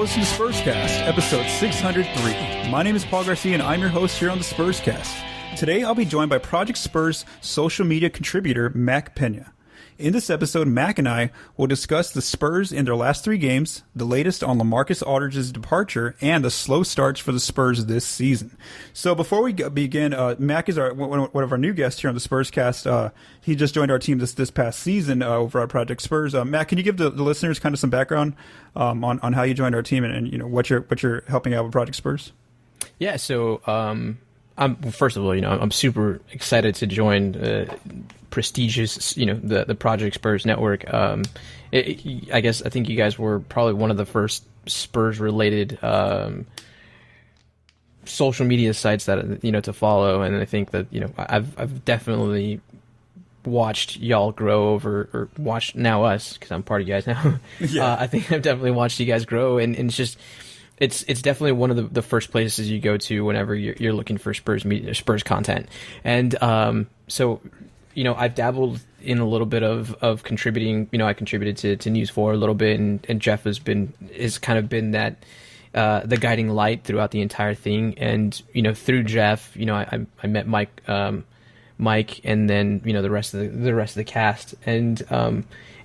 listening to Spurscast, episode 603. My name is Paul Garcia, and I'm your host here on the Spurscast. Today, I'll be joined by Project Spurs social media contributor, Mac Pena. In this episode, Mac and I will discuss the Spurs in their last 3 games, the latest on LaMarcus Aldridge's departure, and the slow starts for the Spurs this season. So before we begin, Mac is one of our new guests here on the Spurscast. He just joined our team this past season over at Project Spurs. Mac, can you give the listeners kind of some background on how you joined our team and you know what you're helping out with Project Spurs? Yeah, so first of all, I'm super excited to join prestigious, the Project Spurs network. I think you guys were probably one of the first Spurs related social media sites that to follow, and I think that I've definitely watched y'all grow or watched now us, because I'm part of you guys now. Yeah. I think I've definitely watched you guys grow, and it's just. It's definitely one of the first places you go to whenever you're looking for Spurs content, and so I've dabbled in a little bit of contributing. I contributed to News 4 a little bit, and Jeff has kind of been that the guiding light throughout the entire thing. And through Jeff, I met Mike, and then the rest of the cast,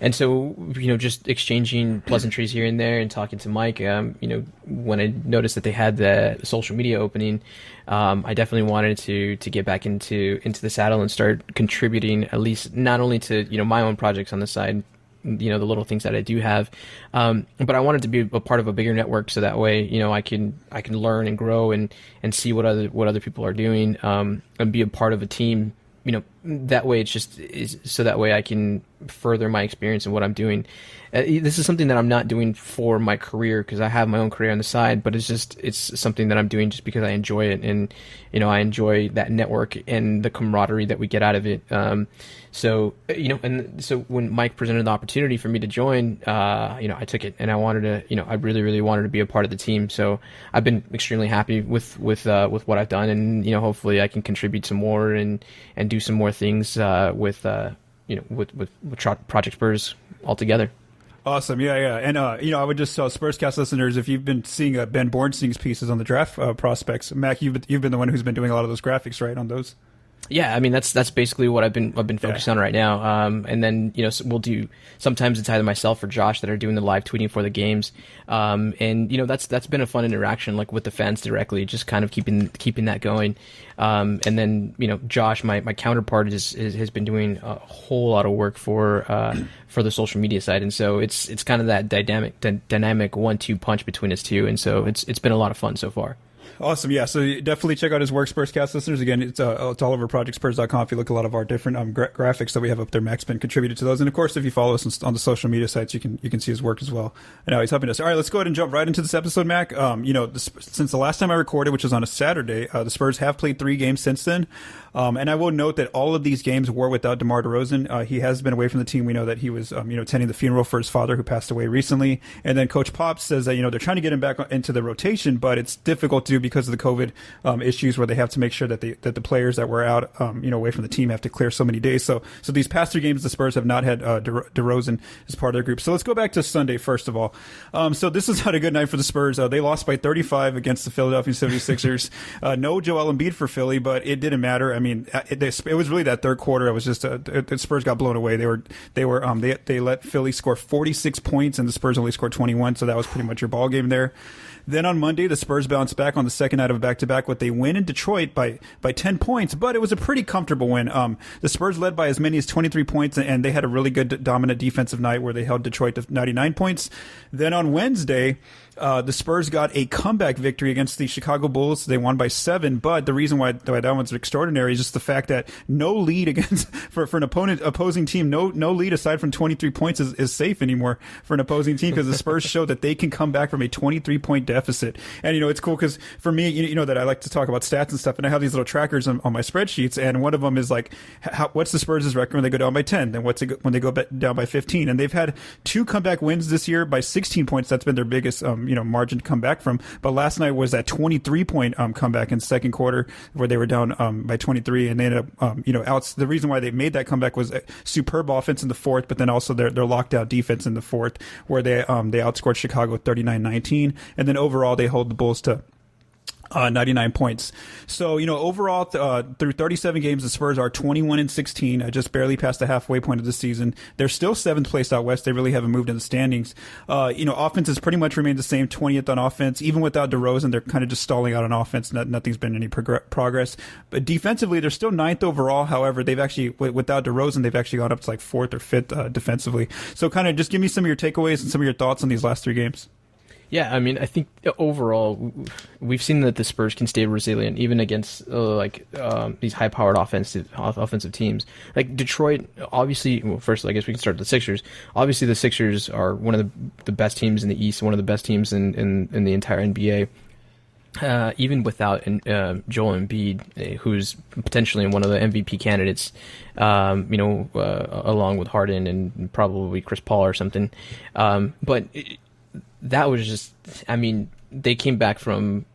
and so, just exchanging pleasantries here and there and talking to Mike, when I noticed that they had the social media opening, I definitely wanted to get back into the saddle and start contributing, at least not only to, my own projects on the side, the little things that I do have, but I wanted to be a part of a bigger network, so that way, I can learn and grow and see what other people are doing, and be a part of a team. That way so that way I can further my experience in what I'm doing. This is something that I'm not doing for my career, because I have my own career on the side, but it's something that I'm doing just because I enjoy it, and I enjoy that network and the camaraderie that we get out of it. So when Mike presented the opportunity for me to join, I took it, and I wanted to, I really, really wanted to be a part of the team. So I've been extremely happy with what I've done, and hopefully I can contribute some more and do some more things with Project Spurs altogether. Awesome, yeah, and I would just tell Spurscast listeners, if you've been seeing Ben Bornstein's pieces on the draft prospects, Mac, you've been the one who's been doing a lot of those graphics, right, on those. Yeah, I mean that's basically what I've been focused on right now. And then we'll do, sometimes it's either myself or Josh that are doing the live tweeting for the games. And that's been a fun interaction, like with the fans directly, just kind of keeping that going. And then Josh, my counterpart, has been doing a whole lot of work for the social media side, and so it's kind of that dynamic 1-2 punch between us two, and so it's been a lot of fun so far. Awesome, yeah. So definitely check out his work, Spurscast listeners. Again, it's all over ProjectSpurs.com. If you look at a lot of our different graphics that we have up there, Mac's been contributed to those. And of course, if you follow us on the social media sites, you can see his work as well. And now he's helping us. All right, let's go ahead and jump right into this episode, Mac. Since the last time I recorded, which was on a Saturday, the Spurs have played 3 games since then. And I will note that all of these games were without DeMar DeRozan. He has been away from the team. We know that he was, attending the funeral for his father, who passed away recently. And then Coach Pop says that, they're trying to get him back into the rotation, but it's difficult to do because of the COVID issues, where they have to make sure that the players that were out, away from the team have to clear so many days. So these past 3 games, the Spurs have not had DeRozan as part of their group. So let's go back to Sunday first of all. So this is not a good night for the Spurs. They lost by 35 against the Philadelphia 76ers. No Joel Embiid for Philly, but it didn't matter. I mean, it was really that third quarter. It was just the Spurs got blown away. They let Philly score 46 points, and the Spurs only scored 21. So that was pretty much your ball game there. Then on Monday, the Spurs bounced back on the second night of a back-to-back, but they win in Detroit by 10 points, but it was a pretty comfortable win. The Spurs led by as many as 23 points, and they had a really good dominant defensive night where they held Detroit to 99 points. Then on Wednesday, the Spurs got a comeback victory against the Chicago Bulls. They won by 7, but the reason why that one's extraordinary is just the fact that no lead against for an opposing team, no lead aside from 23 points is safe anymore for an opposing team, because the Spurs show that they can come back from a 23-point deficit. And it's cool because for me, that I like to talk about stats and stuff, and I have these little trackers on my spreadsheets, and one of them is like, what's the Spurs' record when they go down by 10? Then what's it when they go down by 15? And they've had 2 comeback wins this year by 16 points. That's been their biggest margin to come back from. But last night was that 23-point comeback in the second quarter where they were down by 23, and they ended up the reason why they made that comeback was a superb offense in the fourth, but then also their lockdown defense in the fourth, where they outscored Chicago 39-19, and then overall they hold the Bulls to 99 points. So, overall, through 37 games, the Spurs are 21-16, just barely past the halfway point of the season. They're still 7th place out west. They really haven't moved in the standings. Offense has pretty much remained the same, 20th on offense. Even without DeRozan, they're kind of just stalling out on offense. Nothing's been any progress. But defensively, they're still 9th overall. However, they've actually, without DeRozan, they've actually gone up to like 4th or 5th defensively. So kind of just give me some of your takeaways and some of your thoughts on these last 3 games. Yeah, I mean, I think overall we've seen that the Spurs can stay resilient even against these high-powered offensive teams. Like Detroit, obviously. Well, first, I guess we can start with the Sixers. Obviously, the Sixers are one of the best teams in the East, one of the best teams in the entire NBA. Even without Joel Embiid, who's potentially one of the MVP candidates, along with Harden and probably Chris Paul or something. That was just, I mean, they came back from,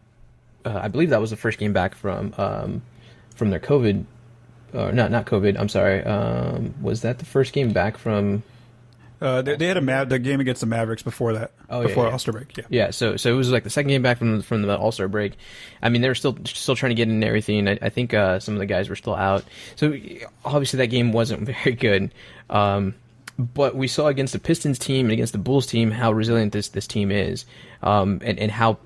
I believe that was the first game back from their COVID, not COVID, I'm sorry. Was that the first game back from? They had the game against the Mavericks before that, before All-Star break. Yeah. So it was like the second game back from the All-Star break. I mean, they were still trying to get in and everything. I think some of the guys were still out. So obviously that game wasn't very good. But we saw against the Pistons team and against the Bulls team how resilient this team is, and how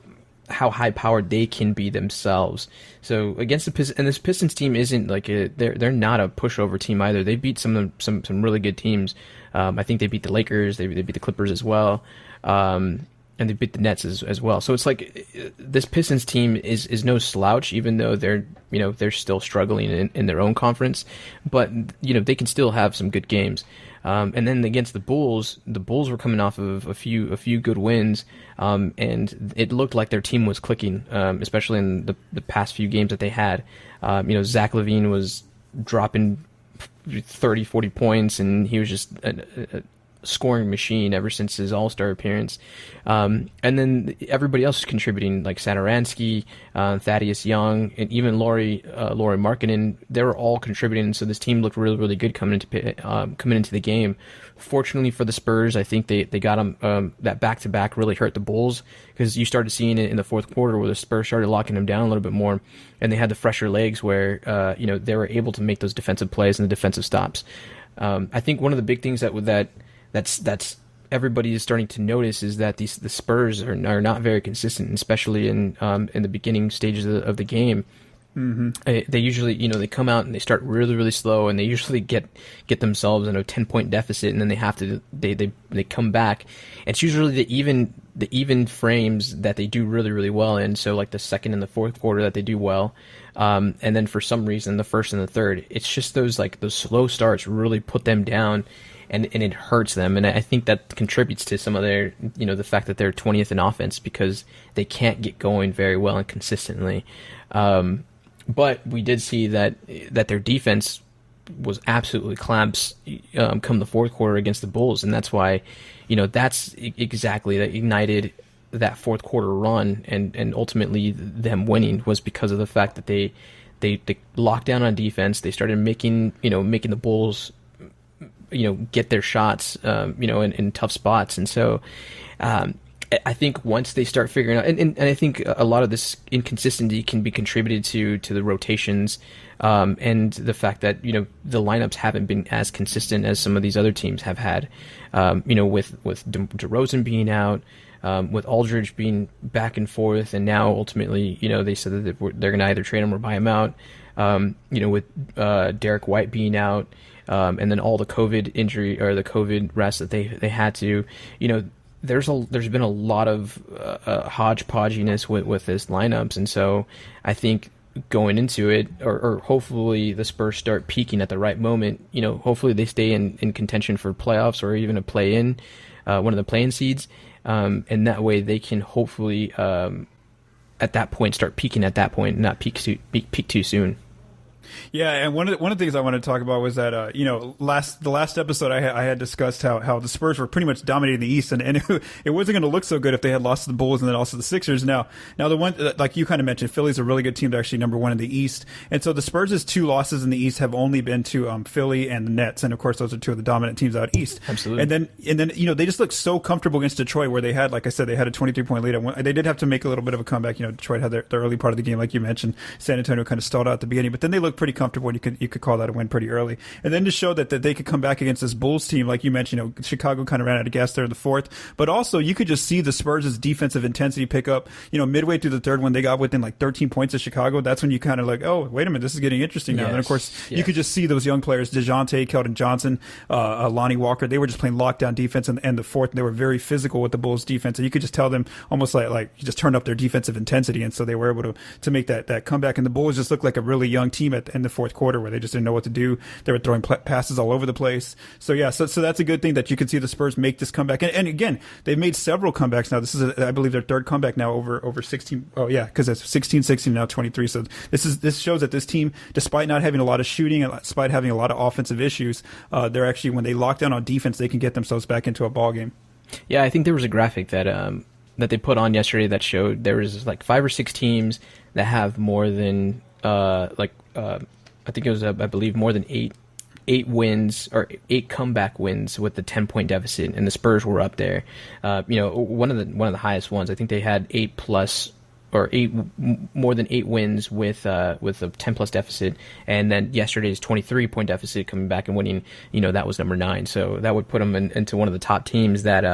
high powered they can be themselves. So against the Pistons, and this Pistons team isn't like they're not a pushover team either. They beat some really good teams. I think they beat the Lakers, they beat the Clippers as well, and they beat the Nets as well. So it's like this Pistons team is no slouch, even though they're still struggling in their own conference, but they can still have some good games. And then against the Bulls were coming off of a few good wins, and it looked like their team was clicking, especially in the past few games that they had. Zach LaVine was dropping 30, 40 points, and he was just a scoring machine ever since his All-Star appearance. And then everybody else is contributing, like Satoransky, Thaddeus Young, and even Lauri Markkanen. They were all contributing, so this team looked really, really good coming into the game. Fortunately for the Spurs, I think they got them. That back-to-back really hurt the Bulls, because you started seeing it in the fourth quarter where the Spurs started locking them down a little bit more, and they had the fresher legs where they were able to make those defensive plays and the defensive stops. I think one of the big things that's everybody is starting to notice is that the Spurs are not very consistent, especially in the beginning stages of the game. Mm-hmm. They usually, they come out and they start really, really slow, and they usually get themselves in a 10-point deficit, and then they come back. It's usually the even frames that they do really, really well in. So like the second and the fourth quarter that they do well, and then for some reason the first and the third, it's just those slow starts really put them down. And it hurts them, and I think that contributes to some of their, the fact that they're 20th in offense, because they can't get going very well and consistently. But we did see that their defense was absolutely clamps come the fourth quarter against the Bulls, and that's why, that's exactly that ignited that fourth quarter run, and ultimately them winning was because of the fact that they locked down on defense. They started making the Bulls get their shots, in tough spots. And so, I think once they start figuring out, and I think a lot of this inconsistency can be contributed to the rotations, and the fact that, the lineups haven't been as consistent as some of these other teams have had, with DeRozan being out, with Aldridge being back and forth, and now ultimately, they said that they're going to either trade him or buy him out, with Derek White being out, and then all the COVID injury or the COVID rest that they had to, there's been a lot of hodgepodginess with this lineups, and so I think going into it, or hopefully the Spurs start peaking at the right moment. Hopefully they stay in contention for playoffs or even a play-in, one of the play-in seeds, and that way they can hopefully at that point start peaking at that point, not peak too soon. Yeah, and one of the things I wanted to talk about was that the last episode I had discussed how the Spurs were pretty much dominating the East, and it wasn't going to look so good if they had lost to the Bulls and then also the Sixers. Now the one, like you kind of mentioned, Philly's a really good team. They're actually number one in the East, and so the Spurs' two losses in the East have only been to Philly and the Nets, and of course those are two of the dominant teams out East. Absolutely. And then they just looked so comfortable against Detroit, where they had, like I said, they had a 23-point lead. They did have to make a little bit of a comeback. Detroit had their early part of the game, like you mentioned. San Antonio kind of stalled out at the beginning, but then they looked pretty comfortable, and you could call that a win pretty early. And then to show that they could come back against this Bulls team, like you mentioned, Chicago kind of ran out of gas there in the fourth, but also you could just see the Spurs' defensive intensity pick up. Midway through the third, when they got within like 13 points of Chicago, that's when you kind of like, oh, wait a minute, this is getting interesting now. Yes. And of course, you could just see those young players, DeJounte, Keldon Johnson, Lonnie Walker, they were just playing lockdown defense in the fourth, and they were very physical with the Bulls defense, and you could just tell them almost like you just turned up their defensive intensity, and so they were able to make that comeback. And the Bulls just looked like a really young team in the fourth quarter, where they just didn't know what to do. They were throwing passes all over the place. So yeah, so that's a good thing that you could see the Spurs make this comeback. And again, they've made several comebacks now. This is, I believe, their third comeback now over 16. Oh yeah, because it's 16, 16, now 23. So this shows that this team, despite not having a lot of shooting and despite having a lot of offensive issues, they're actually, when they lock down on defense, they can get themselves back into a ball game. Yeah, I think there was a graphic that they put on yesterday that showed there was like 5 or 6 teams that have more than I think it was I believe more than 8 wins or 8 comeback wins with the 10-point deficit, and the Spurs were up there. One of the highest ones. I think they had 8 plus or more than 8 wins with a 10-plus deficit, and then yesterday's 23-point deficit coming back and winning. That was number 9. So that would put them into one of the top teams that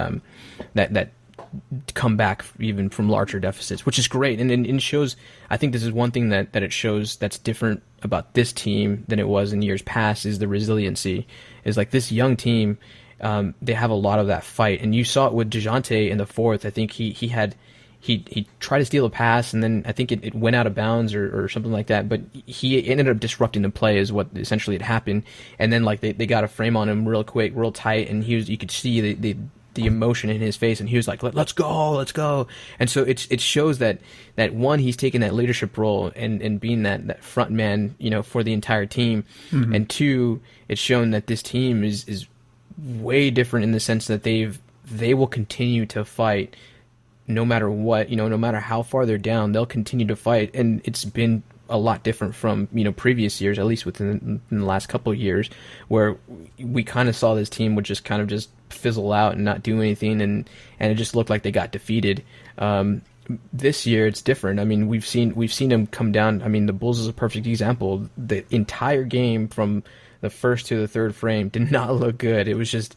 come back even from larger deficits, which is great. And it shows, I think this is one thing that it shows that's different about this team than it was in years past, is the resiliency. Is like this young team, they have a lot of that fight. And you saw it with DeJounte in the fourth. I think he tried to steal a pass, and then I think it went out of bounds or something like that, but he ended up disrupting the play is what essentially had happened. And then like they got a frame on him real quick, real tight, and you could see the emotion in his face, and he was like, let's go. And so it shows that one, he's taking that leadership role and being that front man, for the entire team. Mm-hmm. And 2, it's shown that this team is way different in the sense that they will continue to fight no matter what, no matter how far they're down, they'll continue to fight. And it's been a lot different from previous years, at least within the last couple of years, where we kind of saw this team would just kind of just fizzle out and not do anything, and it just looked like they got defeated. This year it's different. I mean, we've seen them come down. I mean, the Bulls is a perfect example. The entire game from the first to the third frame did not look good. It was just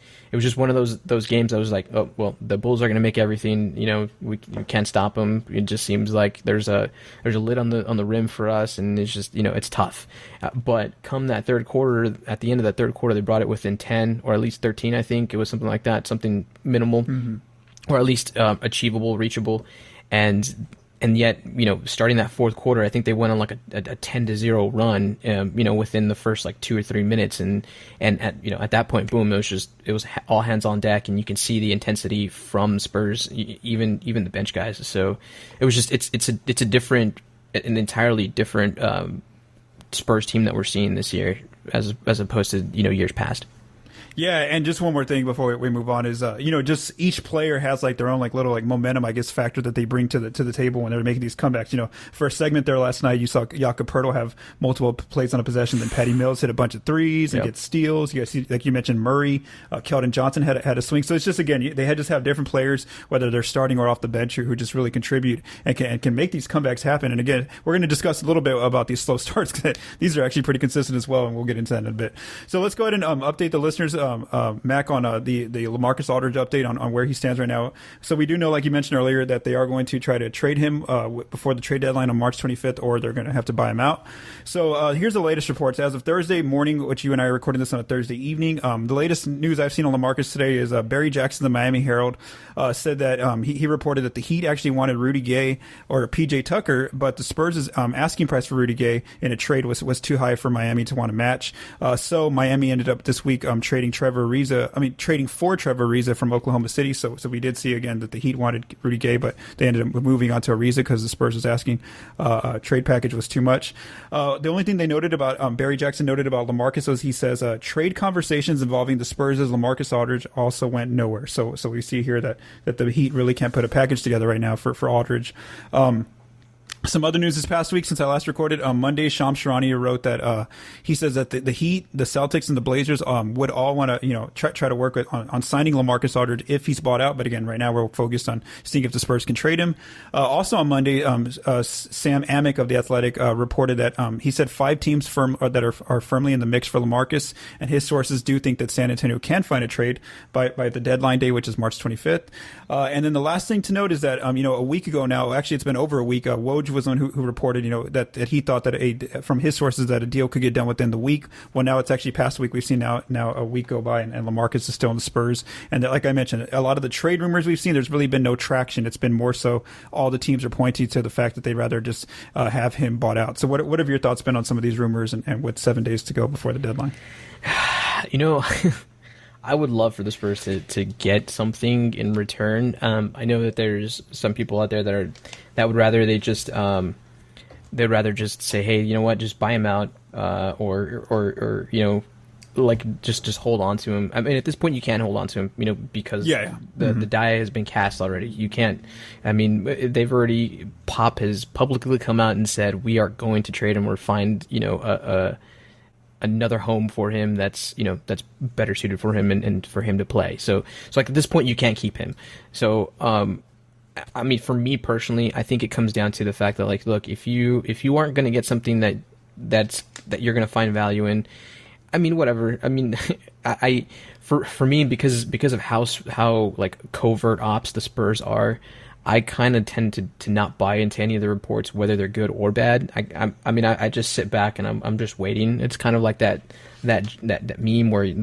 one of those games I was like, oh well, the Bulls are going to make everything. We can't stop them. It just seems like there's a lid on the rim for us, and it's just it's tough. But come that third quarter, at the end of that third quarter, they brought it within 10 or at least 13. I think it was something like that, something minimal, mm-hmm. or at least achievable, reachable, and yet, starting that fourth quarter, I think they went on like a 10-0 run, within the first like 2 or 3 minutes, and at that point, boom, it was all hands on deck, and you can see the intensity from Spurs, even the bench guys. So it was just it's an entirely different Spurs team that we're seeing this year as opposed to years past. Yeah, and just one more thing before we move on is, just each player has like their own like little like momentum, I guess, factor that they bring to the table when they're making these comebacks. For a segment there last night, you saw Jakob Poeltl have multiple plays on a possession, then Patty Mills hit a bunch of threes and get steals. You see, like you mentioned, Murray, Keldon Johnson had a swing. So it's just, again, they just have different players, whether they're starting or off the bench, who just really contribute and can make these comebacks happen. And again, we're going to discuss a little bit about these slow starts, because these are actually pretty consistent as well, and we'll get into that in a bit. So let's go ahead and update the listeners. Mac, on the LaMarcus Aldridge update on where he stands right now. So we do know, like you mentioned earlier, that they are going to try to trade him before the trade deadline on March 25th, or they're going to have to buy him out. So here's the latest reports. As of Thursday morning, which you and I are recording this on a Thursday evening, the latest news I've seen on LaMarcus today is Barry Jackson, the Miami Herald, said that he reported that the Heat actually wanted Rudy Gay or PJ Tucker, but the Spurs' asking price for Rudy Gay in a trade was too high for Miami to want to match. So Miami ended up this week trading trading for Trevor Ariza from Oklahoma City. So we did see again that the Heat wanted Rudy Gay, but they ended up moving on to Ariza because the Spurs was asking trade package was too much. The only thing they noted about Barry Jackson noted about LaMarcus was he says trade conversations involving the Spurs' LaMarcus Aldridge also went nowhere. So we see here that the Heat really can't put a package together right now for Aldridge. Some other news this past week since I last recorded. On Monday, Shams Charania wrote that he says that the Heat, the Celtics, and the Blazers would all want to try to work on signing LaMarcus Aldridge if he's bought out. But again, right now we're focused on seeing if the Spurs can trade him. Also on Monday, Sam Amick of The Athletic reported that he said 5 teams that are firmly in the mix for LaMarcus, and his sources do think that San Antonio can find a trade by the deadline day, which is March 25th. And then the last thing to note is that a week ago now, actually it's been over a week, Woj was one who reported, that he thought that from his sources that a deal could get done within the week. Well, now it's actually past a week. We've seen now a week go by, and LaMarcus is still in the Spurs. And like I mentioned, a lot of the trade rumors we've seen, there's really been no traction. It's been more so all the teams are pointing to the fact that they'd rather just have him bought out. So what have your thoughts been on some of these rumors and with 7 days to go before the deadline? I would love for the Spurs to get something in return. I know that there's some people out there that would rather they'd rather just say, hey, you know what, just buy him out, or just hold on to him. I mean, at this point you can't hold on to him, because the die has been cast already. You can't. I mean, they've already Pop has publicly come out and said we are going to trade him or find another home for him that's better suited for him and for him to play. So like at this point you can't keep him. So I mean, for me personally, I think it comes down to the fact that, like, look, if you aren't going to get something that you're going to find value in, I mean, whatever. I mean, for me, because of how like covert ops the Spurs are, I kind of tend to not buy into any of the reports, whether they're good or bad. I mean, I just sit back and I'm just waiting. It's kind of like that meme where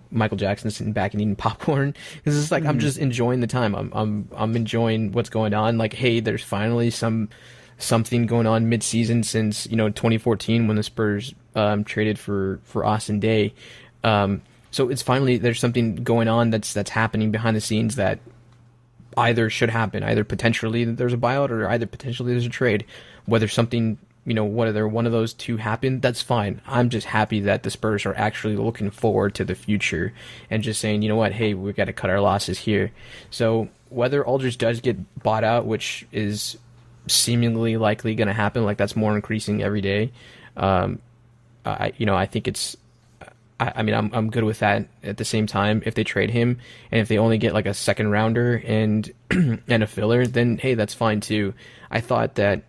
Michael Jackson's sitting back and eating popcorn. Because it's like I'm just enjoying the time. I'm enjoying what's going on. Like, hey, there's finally something going on mid-season since 2014 when the Spurs traded for Austin Day. So it's finally there's something going on that's happening behind the scenes that either should happen, either potentially there's a buyout or either potentially there's a trade. Whether something, whether one of those two happen, that's fine. I'm just happy that the Spurs are actually looking forward to the future and just saying, you know what, hey, we've got to cut our losses here. So whether Aldridge does get bought out, which is seemingly likely going to happen, like that's more increasing every day. I think it's, I mean, I'm good with that. At the same time, if they trade him and if they only get like a second rounder and and a filler, then hey, that's fine too. I thought that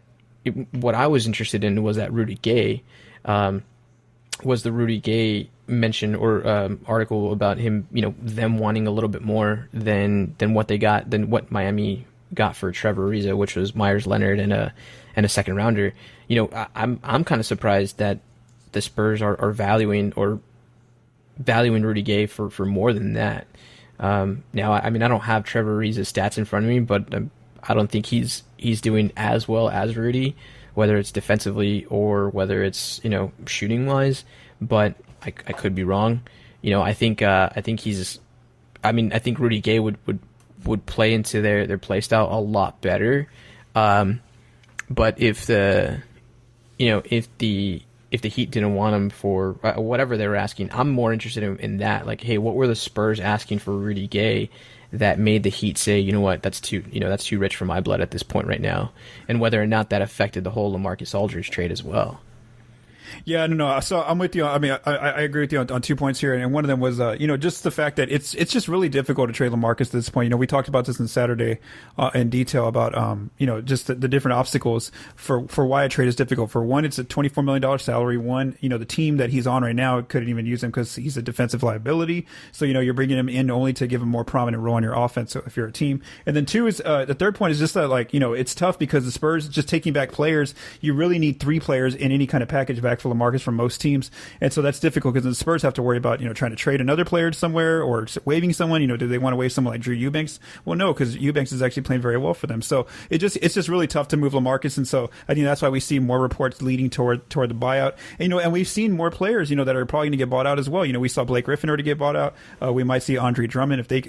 what I was interested in was that Rudy Gay, was the Rudy Gay mention or article about him, them wanting a little bit more than what they got, than what Miami got for Trevor Ariza, which was Myers Leonard and a second rounder. I'm kind of surprised that the Spurs are valuing Rudy Gay for more than that. Now, I mean, I don't have Trevor Ariza's stats in front of me, but I don't think he's doing as well as Rudy, whether it's defensively or whether it's shooting wise. But I could be wrong. I think he's. I mean, I think Rudy Gay would play into their play style a lot better. But if the Heat didn't want him for whatever they were asking, I'm more interested in that. Like, hey, what were the Spurs asking for Rudy Gay that made the Heat say, you know what, that's too rich for my blood at this point right now, and whether or not that affected the whole LaMarcus Aldridge trade as well. Yeah, no. So I'm with you. I mean, I agree with you on 2 points here, and one of them was, just the fact that it's just really difficult to trade LaMarcus at this point. We talked about this on Saturday in detail about, just the different obstacles for why a trade is difficult. For one, it's a $24 million salary. One, the team that he's on right now couldn't even use him because he's a defensive liability. So, you're bringing him in only to give him more prominent role on your offense. So if you're a team, and then two is the third point is just that, it's tough because the Spurs just taking back players. You really need 3 players in any kind of package back contract for LaMarcus from most teams, and so that's difficult because the Spurs have to worry about trying to trade another player somewhere or waiving someone. Do they want to waive someone like Drew Eubanks? Well, no, because Eubanks is actually playing very well for them. So it's just really tough to move LaMarcus, and so I think that's why we see more reports leading toward the buyout. And we've seen more players that are probably going to get bought out as well. We saw Blake Griffin already get bought out. We might see Andre Drummond if the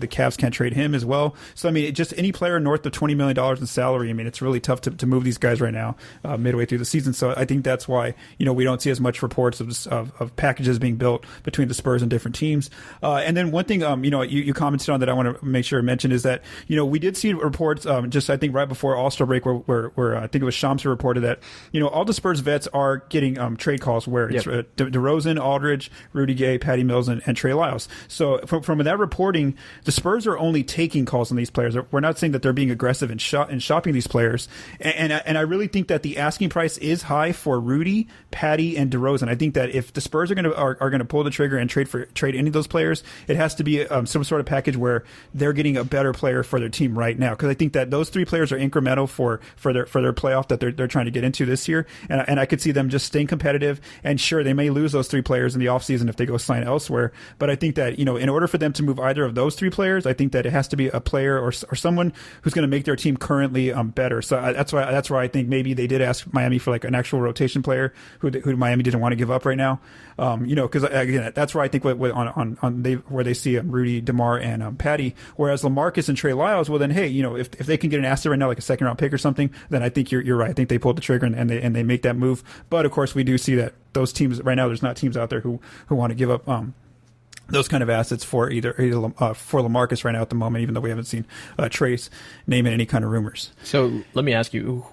Cavs can't trade him as well. So I mean, just any player north of $20 million in salary. I mean, it's really tough to move these guys right now midway through the season. So I think that's why we don't see as much reports of packages being built between the Spurs and different teams. And then one thing you commented on that I want to make sure to mention is that we did see reports just I think right before All-Star break where I think it was Shams who reported that all the Spurs vets are getting trade calls where it's DeRozan, Aldridge, Rudy Gay, Patty Mills, and Trey Lyles. So from that reporting, the Spurs are only taking calls on these players. We're not saying that they're being aggressive in shopping these players. And I really think that the asking price is high for Rudy, Patty, and DeRozan. I think that if the Spurs are going to pull the trigger and trade any of those players, it has to be some sort of package where they're getting a better player for their team right now. Because I think that those three players are incremental for their playoff that they're trying to get into this year. And I could see them just staying competitive. And sure, they may lose those three players in the offseason if they go sign elsewhere. But I think that in order for them to move either of those three players, I think that it has to be a player or someone who's going to make their team currently better. So that's why I think maybe they did ask Miami for like an actual rotation player who Miami didn't want to give up right now. Because again, that's where I think where they see Rudy, DeMar, and Patty. Whereas LaMarcus and Trey Lyles, well then, hey, if they can get an asset right now, like a second round pick or something, then I think you're right. I think they pulled the trigger and they make that move. But of course, we do see that those teams right now, there's not teams out there who want to give up those kind of assets for either for LaMarcus right now at the moment, even though we haven't seen Trace name in any kind of rumors. So let me ask you,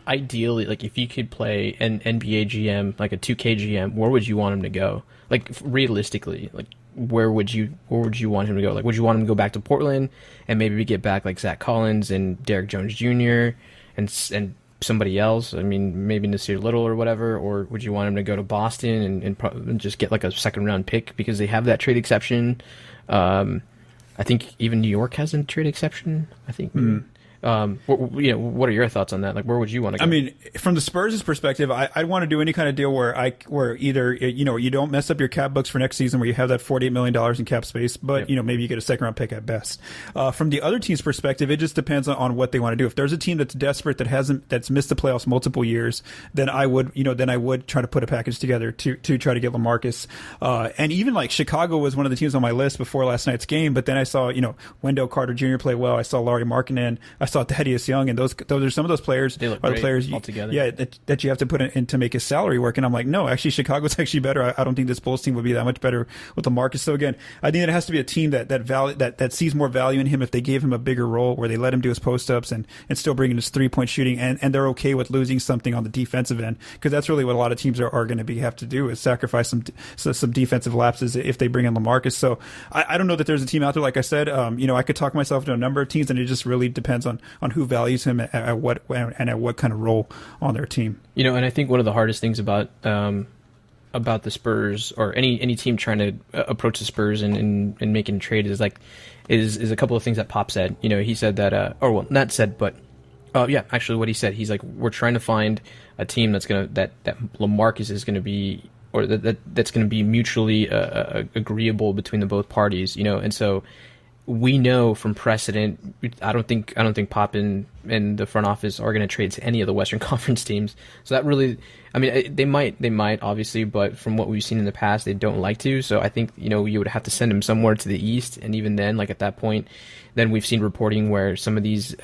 ideally, like if you could play an NBA GM, like a 2K GM, where would you want him to go? Like realistically, like where would you want him to go? Like would you want him to go back to Portland and maybe get back like Zach Collins and Derek Jones Jr. and somebody else? I mean, maybe Nasir Little or whatever, or would you want him to go to Boston and just get like a second round pick because they have that trade exception? I think even New York has a trade exception. I think. What are your thoughts on that? Like, where would you want to go? I mean, from the Spurs' perspective, I'd want to do any kind of deal where either you don't mess up your cap books for next season, where you have that $48 million in cap space, but maybe you get a second round pick at best. From the other team's perspective, it just depends on what they want to do. If there's a team that's desperate that's missed the playoffs multiple years, then I would try to put a package together to try to get LaMarcus. And even like Chicago was one of the teams on my list before last night's game, but then I saw Wendell Carter Jr. play well. I saw Lauri Markkanen. I saw Thaddeus Young, and those are some of those players. They look are the players altogether. That you have to put in to make his salary work. And I'm like, no, actually Chicago's actually better. I don't think this Bulls team would be that much better with LaMarcus. So again, I think it has to be a team that sees more value in him if they gave him a bigger role, where they let him do his post ups and still bring in his 3-point shooting, and they're okay with losing something on the defensive end, because that's really what a lot of teams are going to have to do, is sacrifice some defensive lapses if they bring in LaMarcus. So I don't know that there's a team out there, like I said, I could talk myself into a number of teams, and it just really depends on who values him at what kind of role on their team. And I think one of the hardest things about the Spurs, or any team trying to approach the Spurs and making trade, is a couple of things that Pop said. He said that, not said, but actually what he said, he's like, we're trying to find a team that LaMarcus is going to be, or that's going to be mutually agreeable between the both parties. And so we know from precedent, I don't think Pop and the front office are going to trade to any of the Western Conference teams. So that really, I mean, they might obviously, but from what we've seen in the past, they don't like to. So I think, you would have to send him somewhere to the East. And even then, like at that point, then we've seen reporting where some of these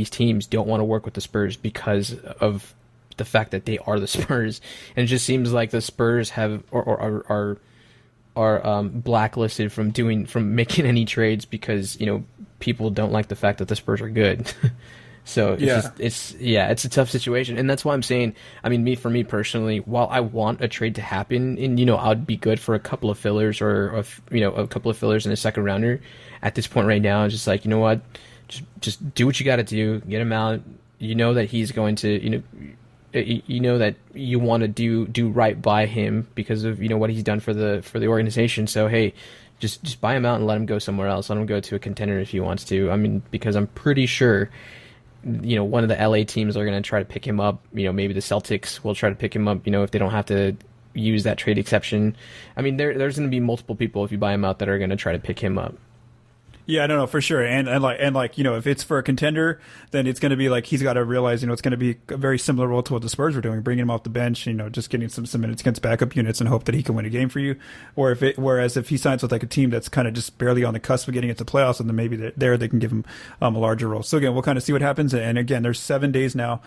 teams don't want to work with the Spurs because of the fact that they are the Spurs. And it just seems like the Spurs have, are blacklisted from making any trades because people don't like the fact that the Spurs are good. So it's a tough situation, and that's why I'm saying, I mean, for me personally, while I want a trade to happen, and I'd be good for a couple of fillers or a couple of fillers in a second rounder, at this point right now, it's just like, what, just do what you got to do, get him out. That he's going to that you want to do right by him because of what he's done for the organization. So hey, just buy him out and let him go somewhere else. Let him go to a contender if he wants to. I mean, because I'm pretty sure one of the LA teams are going to try to pick him up. Maybe the Celtics will try to pick him up, if they don't have to use that trade exception. I mean, there's going to be multiple people, if you buy him out, that are going to try to pick him up. Yeah, I don't know for sure, and if it's for a contender, then it's going to be like he's got to realize it's going to be a very similar role to what the Spurs were doing, bringing him off the bench, just getting some minutes against backup units and hope that he can win a game for you. Whereas if he signs with like a team that's kind of just barely on the cusp of getting into playoffs, and then maybe they can give him a larger role. So again, we'll kind of see what happens. And again, there's 7 days now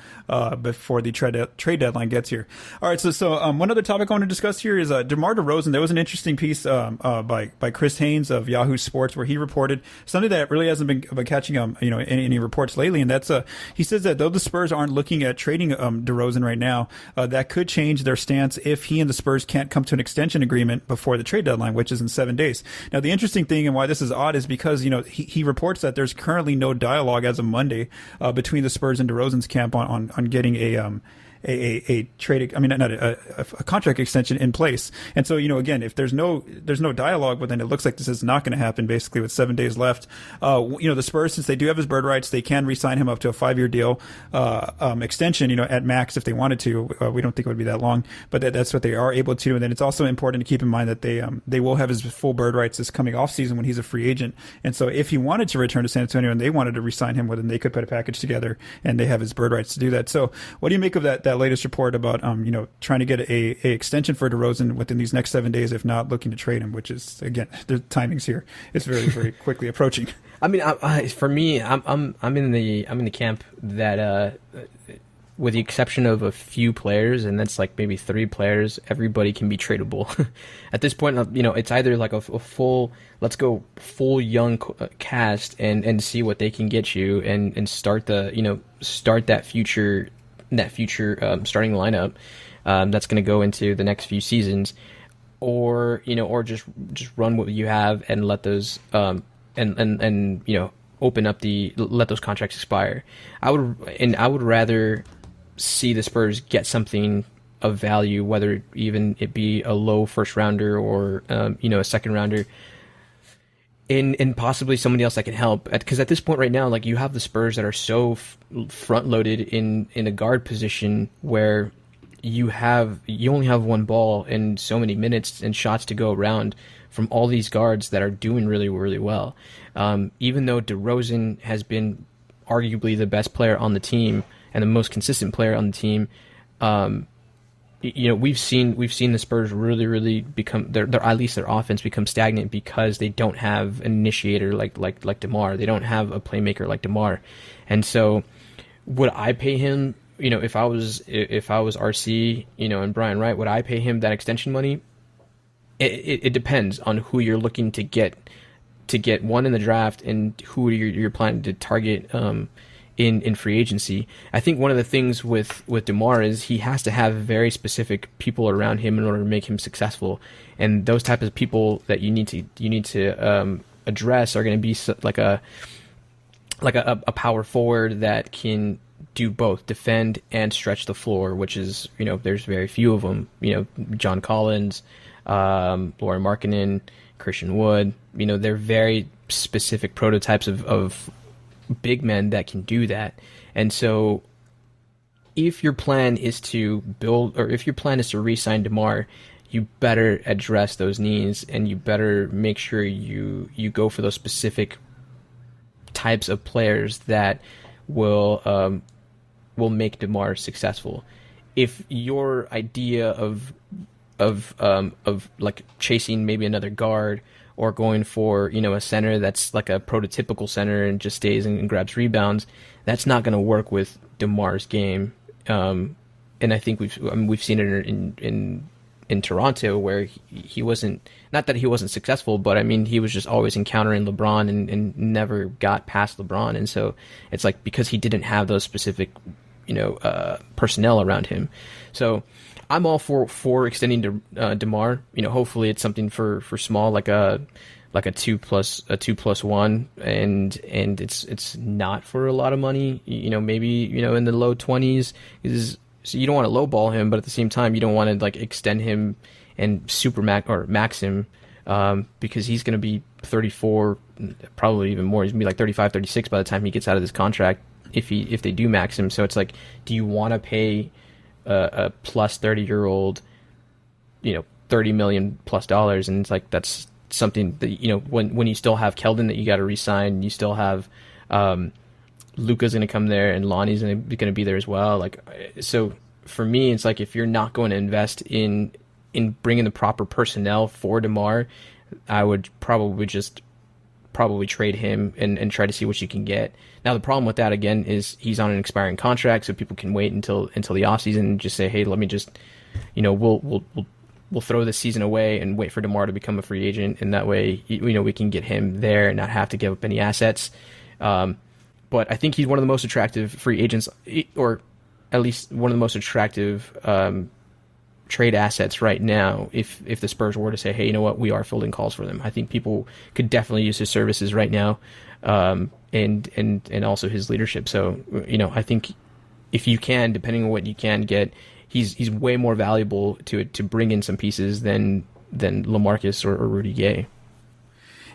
before the trade deadline gets here. All right, so one other topic I want to discuss here is DeMar DeRozan. There was an interesting piece by Chris Haynes of Yahoo Sports where he reported something that really hasn't been catching any reports lately, and that's he says that though the Spurs aren't looking at trading DeRozan right now, that could change their stance if he and the Spurs can't come to an extension agreement before the trade deadline, which is in 7 days. Now, the interesting thing and why this is odd is because he reports that there's currently no dialogue as of Monday between the Spurs and DeRozan's camp on getting a trade, not a contract extension in place. And so, again, if there's no dialogue, but then it looks like this is not going to happen basically with 7 days left. The Spurs, since they do have his bird rights, they can re-sign him up to a 5-year deal, extension, at max if they wanted to. We don't think it would be that long, but that's what they are able to. And then it's also important to keep in mind that they will have his full bird rights this coming off season when he's a free agent. And so if he wanted to return to San Antonio and they wanted to re-sign him, well, then they could put a package together and they have his bird rights to do that. So what do you make of that latest report about trying to get a extension for DeRozan within these next 7 days, if not looking to trade him, which is, again, the timings here is very, very quickly approaching. I mean, for me, I'm in the camp that with the exception of a few players, and that's like maybe 3 players, everybody can be tradable. At this point, it's either like a full, let's go full young cast and see what they can get you and start that future starting lineup that's going to go into the next few seasons, or just run what you have and let those open up let those contracts expire. I would rather see the Spurs get something of value, whether even it be a low first rounder or a second rounder, and possibly somebody else that can help. Because at this point right now, like, you have the Spurs that are so front loaded in a guard position where you only have one ball and so many minutes and shots to go around from all these guards that are doing really, really well. Even though DeRozan has been arguably the best player on the team and the most consistent player on the team, we've seen the Spurs really, really become their at least their offense become stagnant because they don't have an initiator like DeMar. They don't have a playmaker like DeMar, and so would I pay him? If I was RC, and Brian Wright, would I pay him that extension money? It depends on who you're looking to get one in the draft and who you're planning to target in free agency. I think one of the things with DeMar is he has to have very specific people around him in order to make him successful, and those types of people that you need to address are going to be like a power forward that can do both defend and stretch the floor, which is there's very few of them. John Collins, Lauren Markkinen, Christian Wood. They're very specific prototypes of big men that can do that. And so if your plan is to re-sign DeMar, you better address those needs, and you better make sure you go for those specific types of players that will make DeMar successful. If your idea of like chasing maybe another guard or going for a center that's like a prototypical center and just stays and grabs rebounds, that's not going to work with DeMar's game. And I think we've seen it in Toronto, where he wasn't, not that he wasn't successful, but he was just always encountering LeBron and never got past LeBron. And so it's like, because he didn't have those specific personnel around him. So I'm all for extending DeMar. Hopefully it's something for small, like a 2+1, and it's not for a lot of money. Maybe in the low 20s so you don't want to lowball him, but at the same time you don't want to like extend him and max him, because he's going to be 34, probably even more. He's going to be like 35, 36 by the time he gets out of this contract. if they do max him. So it's like, do you want to pay a plus 30-year-old, $30 million plus dollars? And it's like, that's something that, when you still have Keldon that you got to re-sign, you still have Luka's going to come there and Lonnie's going to be there as well. Like, so for me, it's like, if you're not going to invest in bringing the proper personnel for DeMar, I would probably trade him and try to see what you can get. Now, the problem with that, again, is he's on an expiring contract, so people can wait until the offseason and just say, hey, let me just, we'll throw this season away and wait for DeMar to become a free agent, and that way, we can get him there and not have to give up any assets. But I think he's one of the most attractive free agents, or at least one of the most attractive trade assets right now. If the Spurs were to say, hey, you know what, we are fielding calls for them, I think people could definitely use his services right now, and also his leadership. So I think if you can, depending on what you can get, he's way more valuable to bring in some pieces than LaMarcus or Rudy Gay.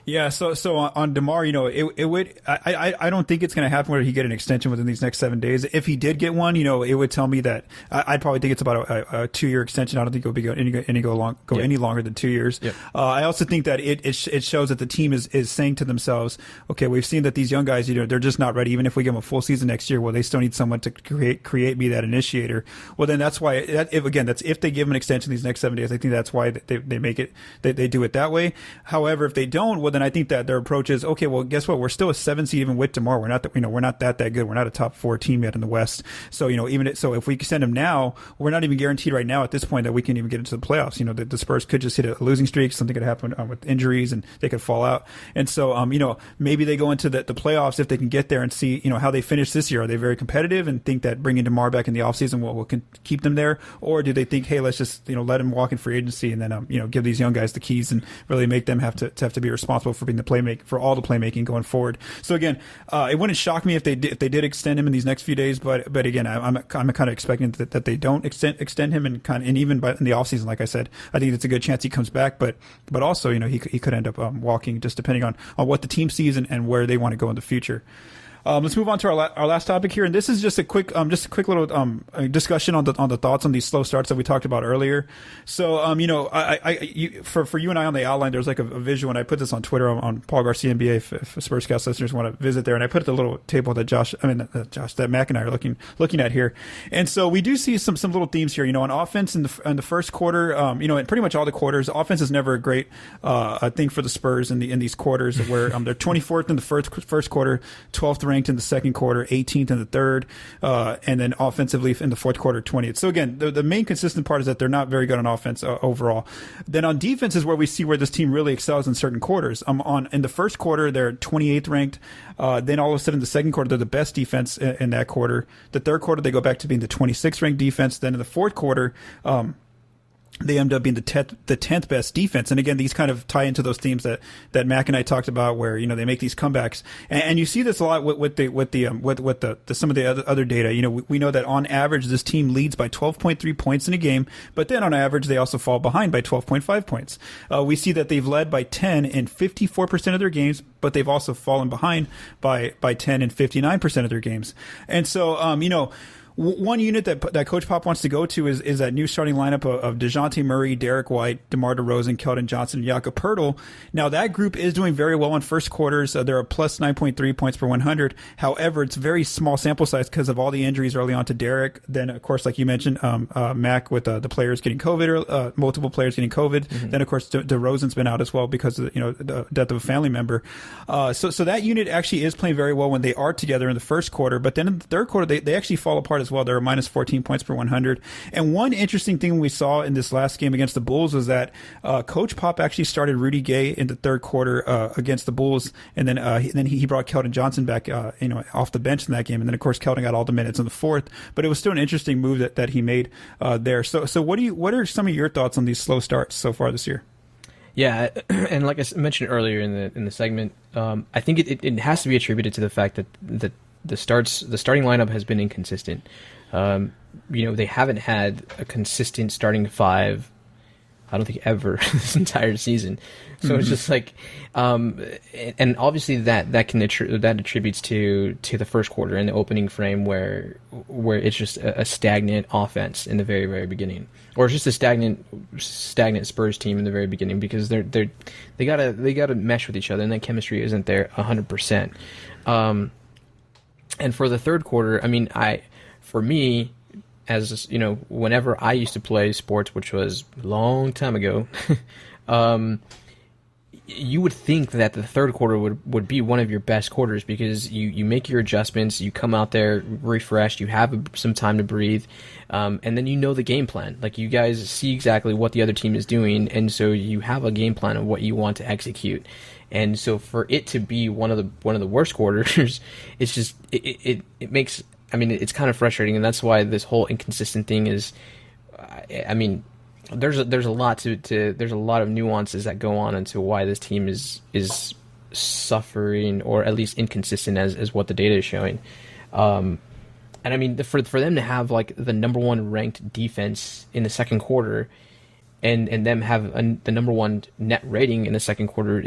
Yeah, so on DeMar, it would. I don't think it's going to happen where he get an extension within these next 7 days. If he did get one, it would tell me that I'd probably think it's about a 2-year extension. I don't think it would be any longer than 2 years. Yep. I also think that it shows that the team is saying to themselves, okay, we've seen that these young guys, they're just not ready. Even if we give them a full season next year, well, they still need someone to create be that initiator. Well, then that's why. That's if they give him an extension these next 7 days. I think that's why they make it. They do it that way. However, if they don't, well, then I think that their approach is, okay, well, guess what? We're still a 7 seed even with DeMar. We're not that good. We're not a top 4 team yet in the West. So, so if we send him now, we're not even guaranteed right now at this point that we can even get into the playoffs. The Spurs could just hit a losing streak. Something could happen with injuries and they could fall out. And so, maybe they go into the playoffs if they can get there and see, how they finish this year. Are they very competitive and think that bringing DeMar back in the offseason will keep them there? Or do they think, hey, let's just, let him walk in free agency and then, give these young guys the keys and really make them have to be responsible for being for all the playmaking going forward. So again, it wouldn't shock me if they did extend him in these next few days, but again, I'm kind of expecting that they don't extend him and even in the offseason, like I said, I think it's a good chance he comes back, but also, he could end up walking just depending on what the team sees and where they want to go in the future. Let's move on to our last topic here, and this is just a quick little discussion on the thoughts on these slow starts that we talked about earlier. So, for you and I on the outline, there's like a visual, and I put this on Twitter on Paul Garcia NBA if Spurscast listeners want to visit there, and I put the little table that Mac and I are looking at here, and so we do see some little themes here. On offense in the first quarter, in pretty much all the quarters, offense is never a great thing for the Spurs in these quarters where they're 24th in the first quarter, 12th ranked in the second quarter, 18th in the third, and then offensively in the fourth quarter, 20th. So again, the main consistent part is that they're not very good on offense overall. Then on defense is where we see where this team really excels in certain quarters. In the first quarter, they're 28th ranked. Then all of a sudden, the second quarter, they're the best defense in that quarter. The third quarter, they go back to being the 26th ranked defense. Then in the fourth quarter, they end up being the 10th best defense. And again, these kind of tie into those themes that Mac and I talked about where, they make these comebacks. And you see this a lot with some of the other data. We know that on average, this team leads by 12.3 points in a game, but then on average, they also fall behind by 12.5 points. We see that they've led by 10 in 54% of their games, but they've also fallen behind by 10 in 59% of their games. And so, one unit that Coach Pop wants to go to is that new starting lineup of DeJounte Murray, Derek White, DeMar DeRozan, Keldon Johnson, and Jakob Poeltl. Now, that group is doing very well in first quarters. They're a plus 9.3 points per 100. However, it's very small sample size because of all the injuries early on to Derek. Then, of course, like you mentioned, Mac with the players getting COVID, multiple players getting COVID. Mm-hmm. Then, of course, DeRozan's been out as well because of the death of a family member. So that unit actually is playing very well when they are together in the first quarter. But then in the third quarter, they actually fall apart as well. They're minus 14 points per 100. And one interesting thing we saw in this last game against the Bulls was that Coach Pop actually started Rudy Gay in the third quarter against the Bulls, and then he brought Keldon Johnson back off the bench in that game. And then of course Keldon got all the minutes in the fourth. But it was still an interesting move that he made there. So what are some of your thoughts on these slow starts so far this year? Yeah, and like I mentioned earlier in the segment, I think it has to be attributed to the fact that the starting lineup has been inconsistent. They haven't had a consistent starting five I don't think ever this entire season. So it's just like, and obviously that attributes to the first quarter and the opening frame where it's just a stagnant offense in the very, very beginning, or it's just a stagnant Spurs team in the very beginning, because they gotta mesh with each other, and that chemistry isn't there 100%. And for the third quarter, I mean, for me, as you know, whenever I used to play sports, which was a long time ago, you would think that the third quarter would be one of your best quarters, because you make your adjustments, you come out there refreshed, you have some time to breathe, and then you know the game plan. Like, you guys see exactly what the other team is doing, and so you have a game plan of what you want to execute. And so for it to be one of the worst quarters, it's just it makes, I mean, it's kind of frustrating, and that's why this whole inconsistent thing is, I mean, there's a lot there's a lot of nuances that go on into why this team is suffering, or at least inconsistent as what the data is showing. And I mean, for them to have like the number one ranked defense in the second quarter, and them have the number one net rating in the second quarter,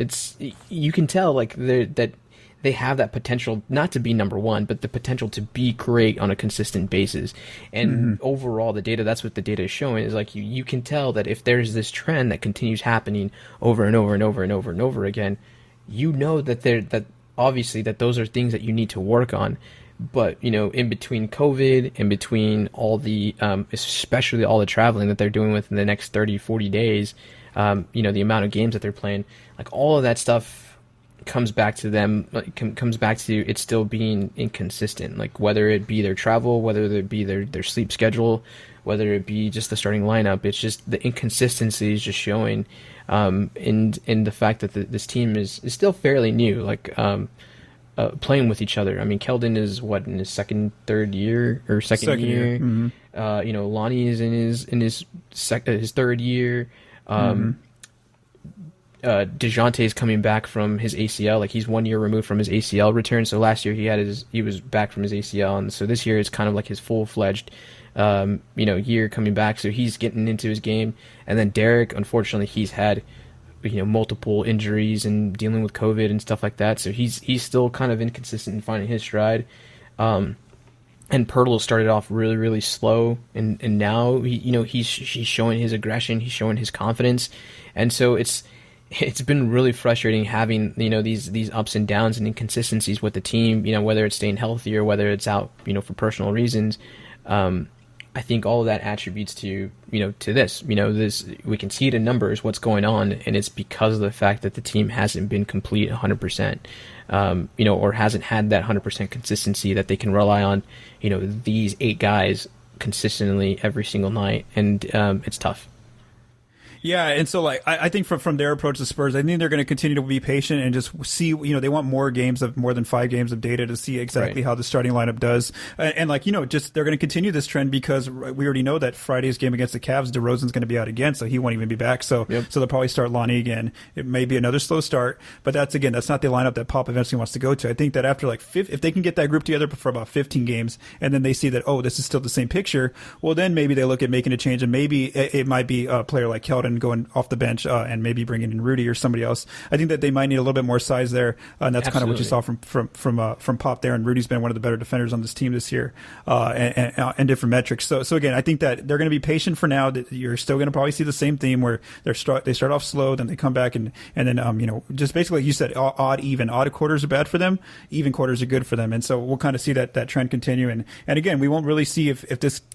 you can tell like that they have that potential not to be number one, but the potential to be great on a consistent basis. And overall, the data, that's what the data is showing, is like you can tell that if there's this trend that continues happening over and over and over and over and over again, you know that obviously that those are things that you need to work on. But, you know, in between COVID, in between all the, especially all the traveling that they're doing within the next 30, 40 days, you know, the amount of games that they're playing, like all of that stuff comes back to them, comes back to it still being inconsistent, like whether it be their travel, whether it be their sleep schedule, whether it be just the starting lineup. It's just the inconsistency is just showing, in the fact that this team is still fairly new, like, playing with each other. I mean, Keldon is in his third year. You know, Lonnie is in his third year. DeJounte is coming back from his ACL. Like, he's 1 year removed from his ACL return. So last year he was back from his ACL, and so this year it's kind of like his full-fledged, year coming back. So he's getting into his game. And then Derek, unfortunately, he's had, multiple injuries and dealing with COVID and stuff like that. So he's still kind of inconsistent in finding his stride. And Pirtle started off really, really slow, and now he's showing his aggression, he's showing his confidence, and so it's been really frustrating having these ups and downs and inconsistencies with the team. Whether it's staying healthy or whether it's out for personal reasons. I think all of that attributes to this. This, we can see it in numbers what's going on, and it's because of the fact that the team hasn't been complete 100%, or hasn't had that 100% consistency that they can rely on, these 8 guys consistently every single night, and it's tough. Yeah, and so I think from their approach to Spurs, I think they're going to continue to be patient and just see. They want more than 5 games of data to see exactly how the starting lineup does, and just they're going to continue this trend because we already know that Friday's game against the Cavs, DeRozan's going to be out again, so he won't even be back. So they'll probably start Lonnie again. It may be another slow start, but that's not the lineup that Pop eventually wants to go to. I think that after if they can get that group together for about 15 games, and then they see that this is still the same picture, well then maybe they look at making a change, and maybe it might be a player like Keldon going off the bench and maybe bringing in Rudy or somebody else. I think that they might need a little bit more size there, and that's kind of what you saw from Pop there. And Rudy's been one of the better defenders on this team this year, and different metrics. So again, I think that they're going to be patient for now. That you're still going to probably see the same theme where they start off slow, then they come back and then just basically like you said, odd quarters are bad for them, even quarters are good for them, and so we'll kind of see that trend continue. And again, we won't really see if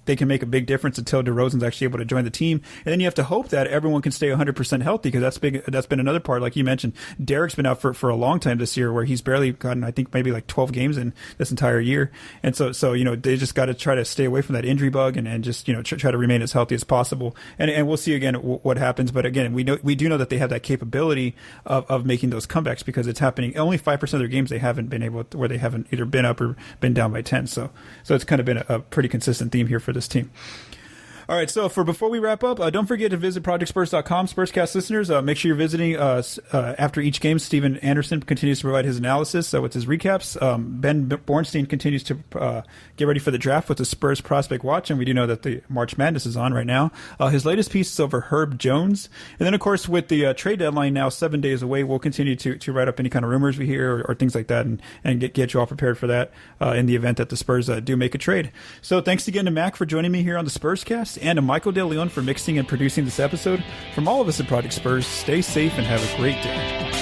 they can make a big difference until DeRozan's actually able to join the team, and then you have to hope that everyone can stay 100% healthy, because that's been another part. Like you mentioned, Derek's been out for a long time this year, where he's barely gotten, I think, maybe like 12 games in this entire year. And so they just got to try to stay away from that injury bug and just try to remain as healthy as possible. And we'll see again what happens. But again, we do know that they have that capability of making those comebacks, because it's happening. Only 5% of their games they haven't been able to, where they haven't either been up or been down by 10. So it's kind of been a pretty consistent theme here for this team. All All right, so before we wrap up, don't forget to visit ProjectSpurs.com. Spurscast listeners, make sure you're visiting after each game. Steven Anderson continues to provide his analysis with his recaps. Ben Bornstein continues to get ready for the draft with the Spurs Prospect Watch, and we do know that the March Madness is on right now. His latest piece is over Herb Jones. And then, of course, with the trade deadline now 7 days away, we'll continue to write up any kind of rumors we hear or things like that and get you all prepared for that in the event that the Spurs do make a trade. So thanks again to Mac for joining me here on the Spurscast, and to Michael De Leon for mixing and producing this episode. From all of us at Project Spurs, stay safe and have a great day.